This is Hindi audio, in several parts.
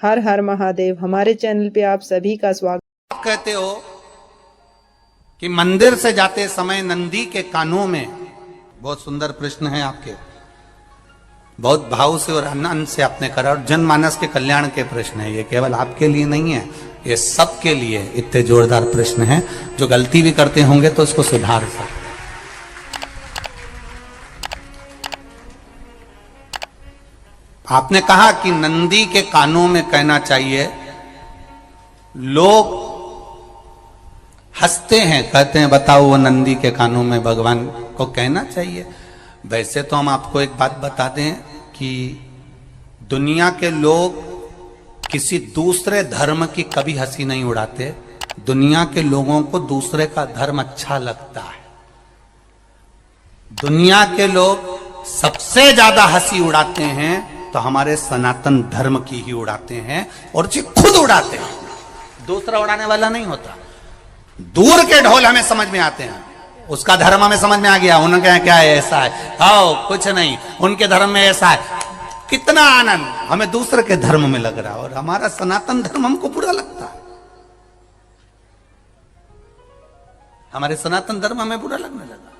हर हर महादेव। हमारे चैनल पे आप सभी का स्वागत। आप कहते हो कि मंदिर से जाते समय नंदी के कानों में, बहुत सुंदर प्रश्न है आपके, बहुत भाव से और आनंद से आपने करा, और जनमानस के कल्याण के प्रश्न है ये, केवल आपके लिए नहीं है, ये सबके लिए इतने जोरदार प्रश्न है। जो गलती भी करते होंगे तो उसको सुधार सकते। आपने कहा कि नंदी के कानों में कहना चाहिए, लोग हंसते हैं, कहते हैं बताओ वो नंदी के कानों में भगवान को कहना चाहिए। वैसे तो हम आपको एक बात बता दें कि दुनिया के लोग किसी दूसरे धर्म की कभी हंसी नहीं उड़ाते। दुनिया के लोगों को दूसरे का धर्म अच्छा लगता है। दुनिया के लोग सबसे ज्यादा हंसी उड़ाते हैं तो हमारे सनातन धर्म की ही उड़ाते हैं, और जी खुद उड़ाते हैं, दूसरा उड़ाने वाला नहीं होता। दूर के ढोल हमें समझ में आते हैं, उसका धर्म हमें समझ में आ गया, उनके क्या है, ऐसा है, आओ कुछ नहीं, उनके धर्म में ऐसा है, कितना आनंद हमें दूसरे के धर्म में लग रहा है, और हमारा सनातन धर्म हमको बुरा लगता है। हमारे सनातन धर्म हमें बुरा लगने लगा।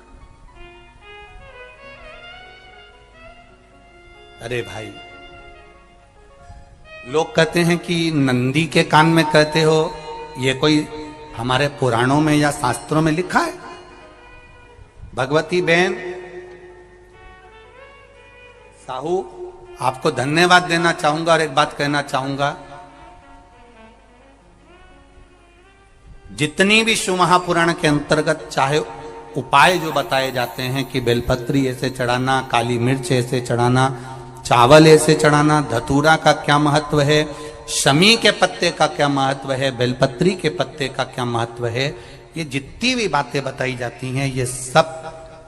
अरे भाई, लोग कहते हैं कि नंदी के कान में कहते हो, ये कोई हमारे पुराणों में या शास्त्रों में लिखा है? भगवती बहन साहू, आपको धन्यवाद देना चाहूंगा और एक बात कहना चाहूंगा, जितनी भी शिव महापुराण के अंतर्गत चाहे उपाय जो बताए जाते हैं कि बेलपत्री ऐसे चढ़ाना, काली मिर्च ऐसे चढ़ाना, चावल ऐसे चढ़ाना, धतूरा का क्या महत्व है, शमी के पत्ते का क्या महत्व है, बेलपत्री के पत्ते का क्या महत्व है, ये जितनी भी बातें बताई जाती हैं ये सब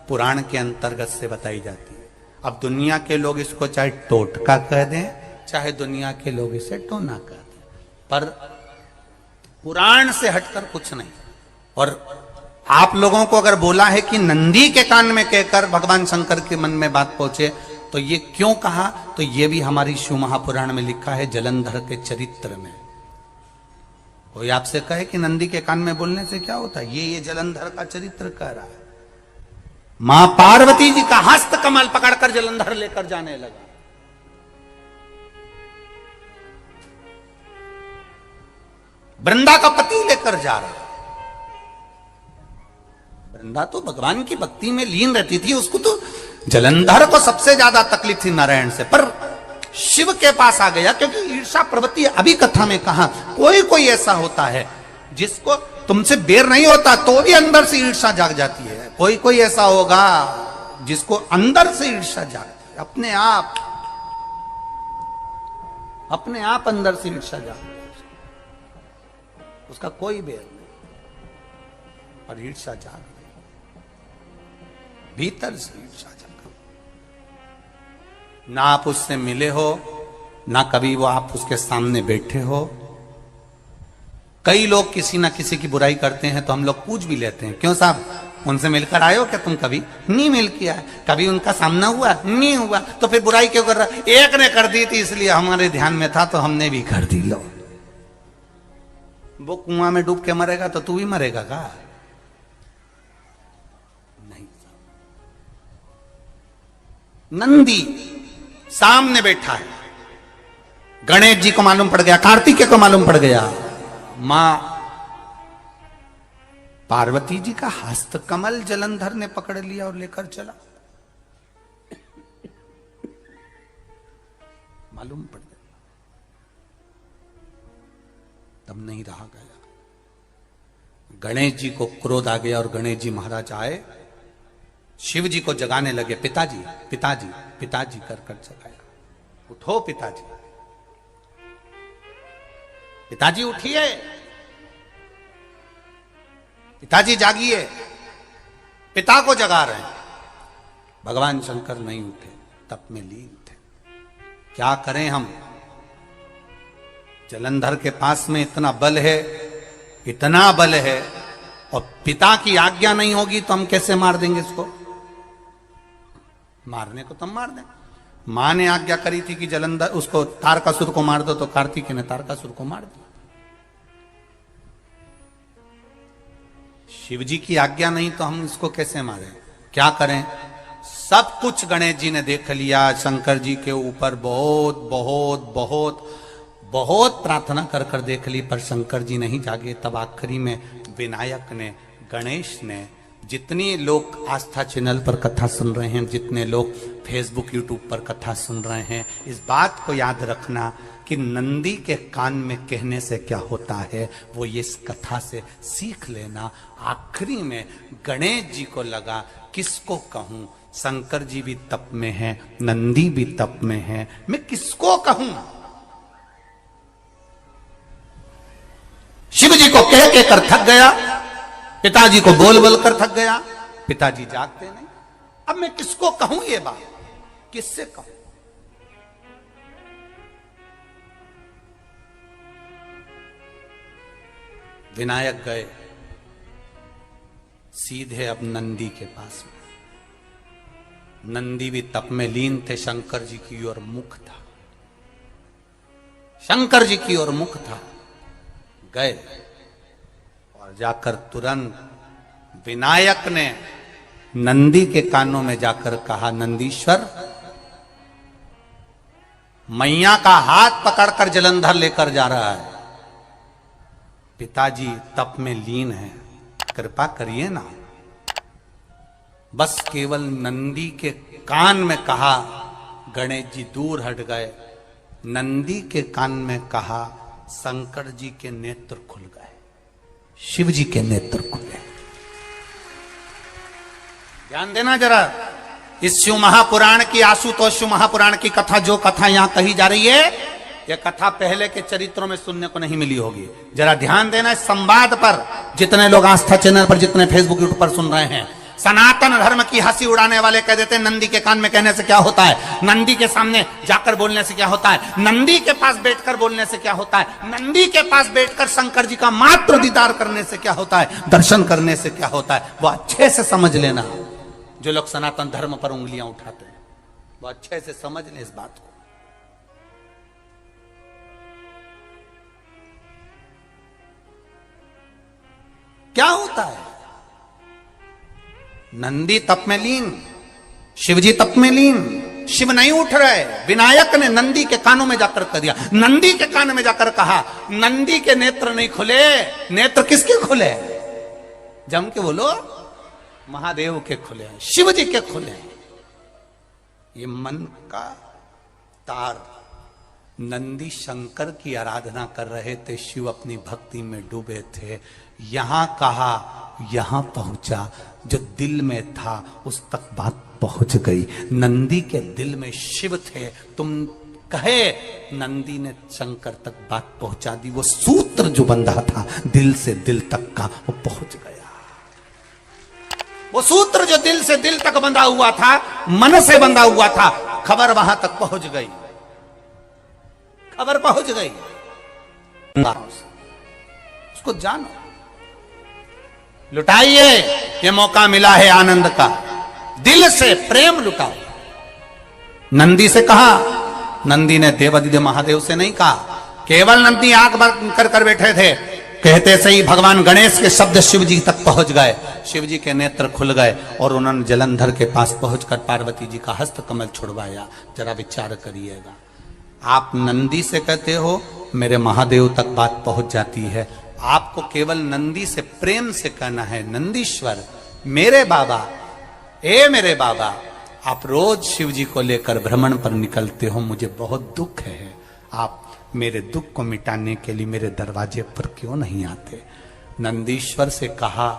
पुराण के अंतर्गत से बताई जाती है। अब दुनिया के लोग इसको चाहे टोटका कह दें, चाहे दुनिया के लोग इसे टोना कह दें, पर पुराण से हटकर कुछ नहीं। और आप लोगों को अगर बोला है कि नंदी के कान में कहकर भगवान शंकर के मन में बात पहुंचे, तो ये क्यों कहा, तो ये भी हमारी शिव महापुराण में लिखा है, जलंधर के चरित्र में। कोई आपसे कहे कि नंदी के कान में बोलने से क्या होता है, ये जलंधर का चरित्र कह रहा है। मां पार्वती जी का हस्त कमल पकड़कर जलंधर लेकर जाने लगा। वृंदा का पति लेकर जा रहा। वृंदा तो भगवान की भक्ति में लीन रहती थी, उसको तो जलंधर को सबसे ज्यादा तकलीफ थी नारायण से, पर शिव के पास आ गया, क्योंकि ईर्षा प्रवृत्ति, अभी कथा में कहा, कोई कोई ऐसा होता है जिसको तुमसे बेर नहीं होता तो भी अंदर से ईर्षा जाग जाती है। कोई कोई ऐसा होगा जिसको अंदर से ईर्षा जागती है, अपने आप अंदर से ईर्षा जागती है, उसका कोई बेर नहीं, और ईर्षा जाग रही, भीतर से ईर्षा जाग। ना आप उससे मिले हो, ना कभी वो आप उसके सामने बैठे हो। कई लोग किसी ना किसी की बुराई करते हैं तो हम लोग पूछ भी लेते हैं, क्यों साहब उनसे मिलकर आए हो क्या तुम? कभी नहीं मिल किया है, कभी उनका सामना हुआ नहीं हुआ, तो फिर बुराई क्यों कर रहा? एक ने कर दी थी इसलिए हमारे ध्यान में था तो हमने भी कर दी। लो, वो कुआं में डूब के मरेगा तो तू भी मरेगा का? नहीं। नंदी सामने बैठा है, गणेश जी को मालूम पड़ गया, कार्तिकेय को मालूम पड़ गया, मां पार्वती जी का हस्त कमल जलंधर ने पकड़ लिया और लेकर चला। मालूम पड़ गया, तब नहीं रहा गया। गणेश जी को क्रोध आ गया और गणेश जी महाराज आए, शिव जी को जगाने लगे, पिताजी पिताजी पिताजी कर कर जगाया, उठो पिताजी, पिताजी उठिए, पिताजी जागिए, पिता को जगा रहे हैं। भगवान शंकर नहीं उठे, तप में लीन थे। क्या करें हम? जलंधर के पास में इतना बल है, इतना बल है, और पिता की आज्ञा नहीं होगी तो हम कैसे मार देंगे इसको? मारने को तो हम मार दें। मां ने आज्ञा करी थी कि जलंधर उसको तारकासुर को मार दो, तो कार्तिकेय ने तारकासुर को मार दिया। शिव जी की आज्ञा नहीं तो हम इसको कैसे मारें? क्या करें? सब कुछ गणेश जी ने देख लिया, शंकर जी के ऊपर बहुत बहुत बहुत बहुत प्रार्थना कर कर देख ली, पर शंकर जी नहीं जागे। तब आखिरी में विनायक ने, गणेश ने, जितने लोग आस्था चैनल पर कथा सुन रहे हैं, जितने लोग फेसबुक यूट्यूब पर कथा सुन रहे हैं, इस बात को याद रखना कि नंदी के कान में कहने से क्या होता है वो ये इस कथा से सीख लेना। आखिरी में गणेश जी को लगा किसको कहूं, शंकर जी भी तप में है, नंदी भी तप में है, मैं किसको कहूं? शिव जी को कह के कर थक गया, पिताजी को बोल बोल कर थक गया, पिताजी जागते नहीं। अब मैं किसको कहूं ये बात, किससे कहूं? विनायक गए सीधे अब नंदी के पास में। नंदी भी तप में लीन थे, शंकर जी की ओर मुख था, शंकर जी की ओर मुख था। गए और जाकर तुरंत विनायक ने नंदी के कानों में जाकर कहा, नंदीश्वर, मैया का हाथ पकड़कर जलंधर लेकर जा रहा है, पिताजी तप में लीन है, कृपा करिए ना। बस केवल नंदी के कान में कहा, गणेश जी दूर हट गए। नंदी के कान में कहा, शंकर जी के नेत्र खुल गए, शिव जी के नेत्र खुले। ध्यान देना जरा, इस शिव महापुराण की, आशुतोष शिव महापुराण की कथा, जो कथा यहां कही जा रही है, यह कथा पहले के चरित्रों में सुनने को नहीं मिली होगी। जरा ध्यान देना इस संवाद पर, जितने लोग आस्था चैनल पर, जितने फेसबुक यूट्यूब पर सुन रहे हैं। सनातन धर्म की हंसी उड़ाने वाले कह देते हैं नंदी के कान में कहने से क्या होता है, नंदी के सामने जाकर बोलने से क्या होता है, नंदी के पास बैठकर बोलने से क्या होता है, नंदी के पास बैठकर शंकर जी का मात्र दीदार करने से क्या होता है, दर्शन करने से क्या होता है, वो अच्छे से समझ लेना। जो लोग सनातन धर्म पर उंगलियां उठाते हैं वो अच्छे से समझ लें इस बात को। क्या होता है? नंदी तप में लीन, शिवजी तप में लीन, शिव नहीं उठ रहे। विनायक ने नंदी के कानों में जाकर कह दिया, नंदी के कान में जाकर कहा, नंदी के नेत्र नहीं खुले। नेत्र किसके खुले? जम के बोलो, महादेव के खुले, शिव जी के खुले। ये मन का तार। नंदी शंकर की आराधना कर रहे थे, शिव अपनी भक्ति में डूबे थे। यहां कहा, यहां पहुंचा, जो दिल में था उस तक बात पहुंच गई। नंदी के दिल में शिव थे, तुम कहे, नंदी ने शंकर तक बात पहुंचा दी। वो सूत्र जो बंधा था दिल से दिल तक का, वो पहुंच गया। वो सूत्र जो दिल से दिल तक बंधा हुआ था, मन से बंधा हुआ था, खबर वहां तक पहुंच गई, खबर पहुंच गई। उसको जानो, लुटाइए, ये मौका मिला है आनंद का, दिल से प्रेम लुटाओ। नंदी से कहा, नंदी ने देवादिदेव महादेव से नहीं कहा, केवल नंदी आंख बंद कर कर बैठे थे। कहते से ही भगवान गणेश के शब्द शिव जी तक पहुंच गए, शिव जी के नेत्र खुल गए और उन्होंने जलंधर के पास पहुंचकर पार्वती जी का हस्त कमल छुड़वाया। जरा विचार करिएगा, आप नंदी से कहते हो मेरे महादेव तक बात पहुंच जाती है। आपको केवल नंदी से प्रेम से कहना है, नंदीश्वर मेरे बाबा, ए मेरे बाबा, आप रोज शिव जी को लेकर भ्रमण पर निकलते हो, मुझे बहुत दुख है, आप मेरे दुख को मिटाने के लिए मेरे दरवाजे पर क्यों नहीं आते? नंदीश्वर से कहा,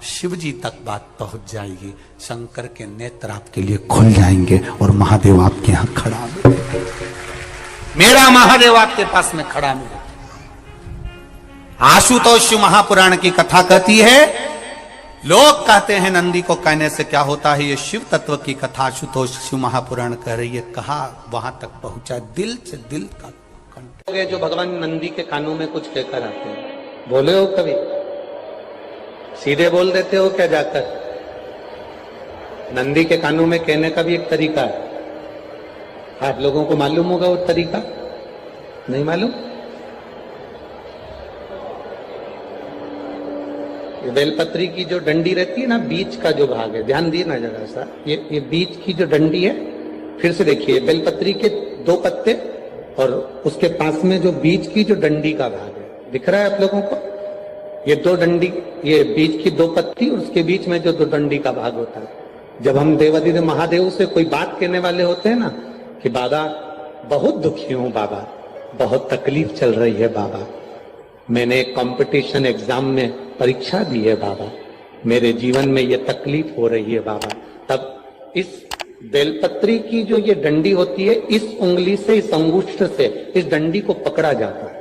शिव जी तक बात पहुंच जाएगी, शंकर के नेत्र आपके लिए खुल जाएंगे और महादेव आपके यहां खड़ा मिलेगा, मेरा महादेव आपके पास में खड़ा मिलेगा। आशुतोष शिव महापुराण की कथा कहती है, लोग कहते हैं नंदी को कहने से क्या होता है, ये शिव तत्व की कथा आशुतोष शिव महापुराण कह रही है। कहा वहां तक पहुंचा, दिल से दिल का कंठ। जो भगवान नंदी के कानों में कुछ कहकर आते हैं, बोले हो कभी? सीधे बोल देते हो क्या जाकर? नंदी के कानों में कहने का भी एक तरीका है। आप लोगों को मालूम होगा वो तरीका? नहीं मालूम? ये बेलपत्री की जो डंडी रहती है ना, बीच का जो भाग है, ध्यान दिए ना जरा सा, ये बीच की जो डंडी है, फिर से देखिए, बेलपत्री के 2 पत्ते और उसके पास में जो बीच की जो डंडी का भाग है, दिख रहा है आप लोगों को? ये 2 डंडी, ये बीच की 2 पत्ती और उसके बीच में जो 2 डंडी का भाग होता है। जब हम देवाधिदेव महादेव से कोई बात कहने वाले होते हैं ना कि बाबा बहुत दुखी हूं, बाबा बहुत तकलीफ चल रही है, बाबा मैंने एक कंपटीशन एग्जाम में परीक्षा दी है, बाबा मेरे जीवन में ये तकलीफ हो रही है, बाबा, तब इस बेलपत्री की जो ये डंडी होती है, इस उंगली से, इस अंगुष्ठ से इस डंडी को पकड़ा जाता है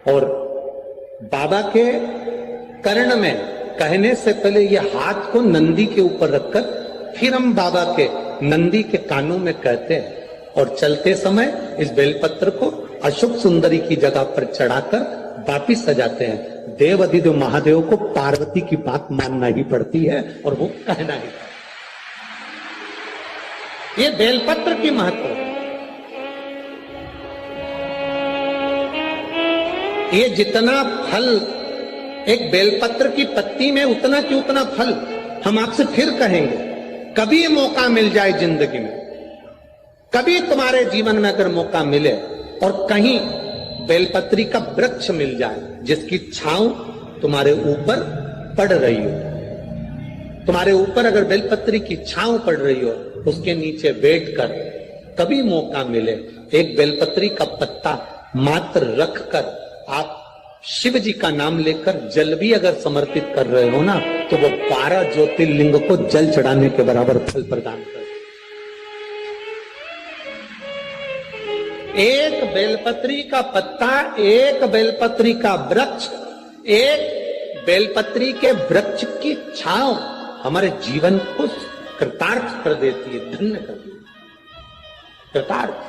और बाबा के कर्ण में कहने से पहले ये हाथ को नंदी के ऊपर रखकर फिर हम बाबा के नंदी के कानों में कहते हैं और चलते समय इस बेलपत्र को अशोक सुंदरी की जगह पर चढ़ाकर वापिस सजाते हैं। देव अधिदेव महादेव को पार्वती की बात मानना ही पड़ती है और वो कहना ही पड़ता है। ये बेलपत्र की महत्व है। ये जितना फल एक बेलपत्र की पत्ती में, उतना की उतना फल। हम आपसे फिर कहेंगे, कभी मौका मिल जाए जिंदगी में, कभी तुम्हारे जीवन में अगर मौका मिले और कहीं बेलपत्री का वृक्ष मिल जाए जिसकी छांव तुम्हारे ऊपर पड़ रही हो, तुम्हारे ऊपर अगर बेलपत्री की छांव पड़ रही हो, उसके नीचे बैठकर कभी मौका मिले, एक बेलपत्री का पत्ता मात्र रखकर आप शिव जी का नाम लेकर जल भी अगर समर्पित कर रहे हो ना, तो वो 12 ज्योतिर्लिंग को जल चढ़ाने के बराबर फल प्रदान कर। एक बेलपत्री का पत्ता, एक बेलपत्री का वृक्ष, एक बेलपत्री के वृक्ष की छांव हमारे जीवन को कृतार्थ कर देती है, धन्य कर देती है, कृतार्थ।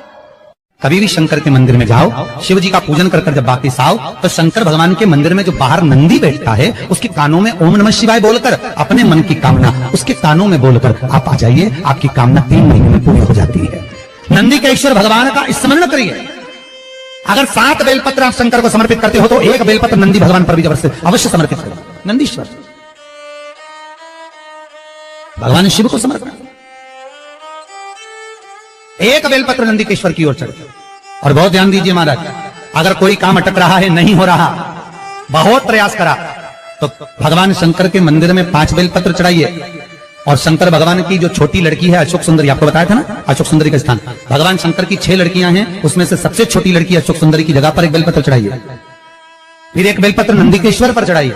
कभी भी शंकर के मंदिर में जाओ, शिव जी का पूजन कर कर जब वापिस आओ, तो शंकर भगवान के मंदिर में जो बाहर नंदी बैठता है, उसके कानों में ओम नमः शिवाय बोलकर अपने मन की कामना उसके कानों में बोलकर आप आ जाइए, आपकी कामना 3 महीने में पूरी हो जाती है। नंदी के ईश्वर भगवान का स्मरण करिए। अगर 7 बेलपत्र आप शंकर को समर्पित करते हो तो 1 बेलपत्र नंदी भगवान पर भी अवश्य समर्पित करो। नंदीश्वर भगवान शिव को समर्पित, 1 बेलपत्र नंदी के ईश्वर की ओर चढ़े। और बहुत ध्यान दीजिए महाराज, अगर कोई काम अटक रहा है, नहीं हो रहा, बहुत प्रयास करा, तो भगवान शंकर के मंदिर में 5 बेलपत्र चढ़ाइए। और शंकर भगवान की जो छोटी लड़की है अशोक सुंदरी, आपको बताया था ना अशोक सुंदरी का स्थान, भगवान शंकर की 6 लड़कियां हैं, उसमें से सबसे छोटी लड़की अशोक सुंदरी की जगह पर 1 बेलपत्र चढ़ाइए। फिर 1 बेलपत्र नंदीकेश्वर पर चढ़ाइए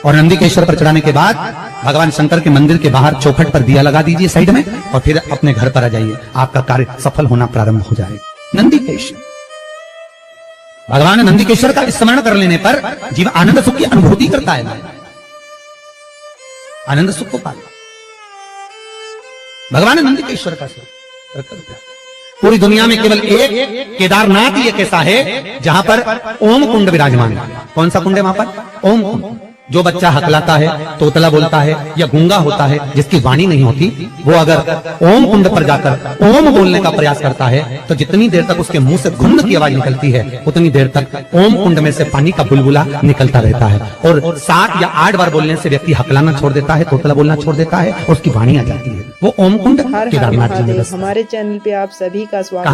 और नंदीकेश्वर पर चढ़ाने के बाद भगवान शंकर के मंदिर के बाहर चौखट पर दिया लगा दीजिए साइड में, और फिर अपने घर पर आ जाइए, आपका कार्य सफल होना प्रारंभ हो जाएगा। नंदीकेश्वर भगवान नंदीकेश्वर का स्मरण कर लेने पर जीव आनंद सुख की अनुभूति करता है, आनंद सुख को पाता। भगवान नंदीकेश्वर का पूरी दुनिया में केवल एक केदारनाथ ही एक ऐसा है जहां पर ओम कुंड विराजमान है। कौन सा कुंड है वहां पर? ओम कुंड। जो बच्चा हकलाता है, तोतला बोलता है या गूंगा होता है, जिसकी वाणी नहीं होती, वो अगर ओम कुंड पर जाकर ओम बोलने का प्रयास करता है तो जितनी देर तक उसके मुंह से घुंड की आवाज निकलती है, उतनी देर तक ओम कुंड में से पानी का बुलबुला निकलता रहता है। और 7 या 8 बार बोलने से व्यक्ति हकलाना छोड़ देता है, तोतला बोलना छोड़ देता है और उसकी वाणी आ जाती है। वो ओम कुंड केदारनाथ जी में। हमारे चैनल पे आप सभी का स्वागत।